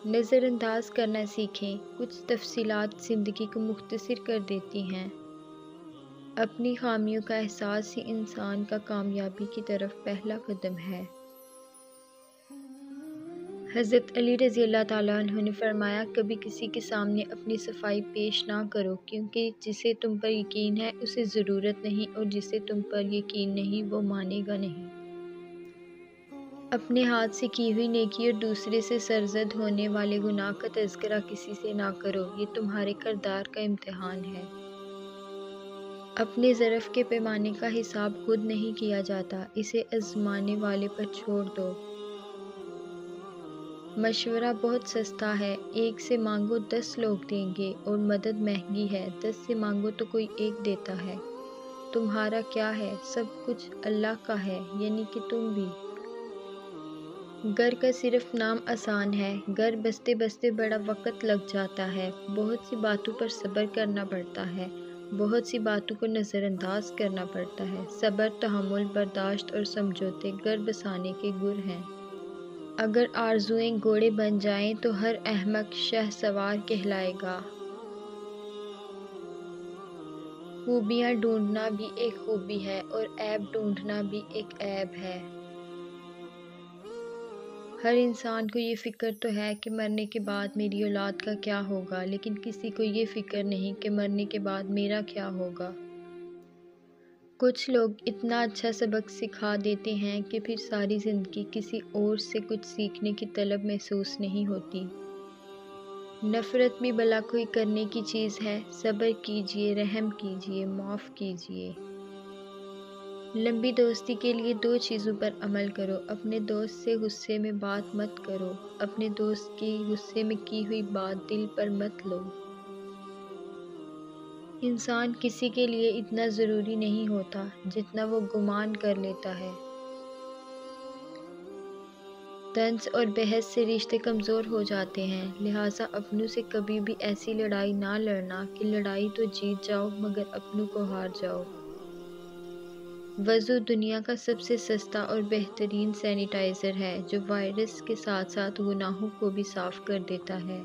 نظر انداز کرنا سیکھیں، کچھ تفصیلات زندگی کو مختصر کر دیتی ہیں۔ اپنی خامیوں کا احساس ہی انسان کا کامیابی کی طرف پہلا قدم ہے۔ حضرت علی رضی اللہ تعالیٰ عنہ نے فرمایا، کبھی کسی کے سامنے اپنی صفائی پیش نہ کرو، کیونکہ جسے تم پر یقین ہے اسے ضرورت نہیں، اور جسے تم پر یقین نہیں وہ مانے گا نہیں۔ اپنے ہاتھ سے کی ہوئی نیکی اور دوسرے سے سرزد ہونے والے گناہ کا تذکرہ کسی سے نہ کرو، یہ تمہارے کردار کا امتحان ہے۔ اپنے ظرف کے پیمانے کا حساب خود نہیں کیا جاتا، اسے آزمانے والے پر چھوڑ دو۔ مشورہ بہت سستا ہے، ایک سے مانگو 10 لوگ دیں گے، اور مدد مہنگی ہے، 10 سے مانگو تو کوئی ایک دیتا ہے۔ تمہارا کیا ہے؟ سب کچھ اللہ کا ہے، یعنی کہ تم بھی۔ گھر کا صرف نام آسان ہے، گھر بستے بستے بڑا وقت لگ جاتا ہے، بہت سی باتوں پر صبر کرنا پڑتا ہے، بہت سی باتوں کو نظر انداز کرنا پڑتا ہے۔ صبر، تحمل، برداشت اور سمجھوتے گھر بسانے کے گر ہیں۔ اگر آرزوئیں گھوڑے بن جائیں تو ہر احمق شہسوار کہلائے گا۔ خوبیاں ڈھونڈنا بھی ایک خوبی ہے، اور عیب ڈھونڈنا بھی ایک عیب ہے۔ ہر انسان کو یہ فکر تو ہے کہ مرنے کے بعد میری اولاد کا کیا ہوگا، لیکن کسی کو یہ فکر نہیں کہ مرنے کے بعد میرا کیا ہوگا۔ کچھ لوگ اتنا اچھا سبق سکھا دیتے ہیں کہ پھر ساری زندگی کسی اور سے کچھ سیکھنے کی طلب محسوس نہیں ہوتی۔ نفرت بھی بھلا کوئی کرنے کی چیز ہے، صبر کیجئے، رحم کیجئے، معاف کیجئے۔ لمبی دوستی کے لیے 2 چیزوں پر عمل کرو، اپنے دوست سے غصے میں بات مت کرو، اپنے دوست کی غصے میں کی ہوئی بات دل پر مت لو۔ انسان کسی کے لیے اتنا ضروری نہیں ہوتا جتنا وہ گمان کر لیتا ہے۔ طنز اور بحث سے رشتے کمزور ہو جاتے ہیں، لہٰذا اپنوں سے کبھی بھی ایسی لڑائی نہ لڑنا کہ لڑائی تو جیت جاؤ مگر اپنوں کو ہار جاؤ۔ وضو دنیا کا سب سے سستا اور بہترین سینیٹائزر ہے، جو وائرس کے ساتھ ساتھ گناہوں کو بھی صاف کر دیتا ہے۔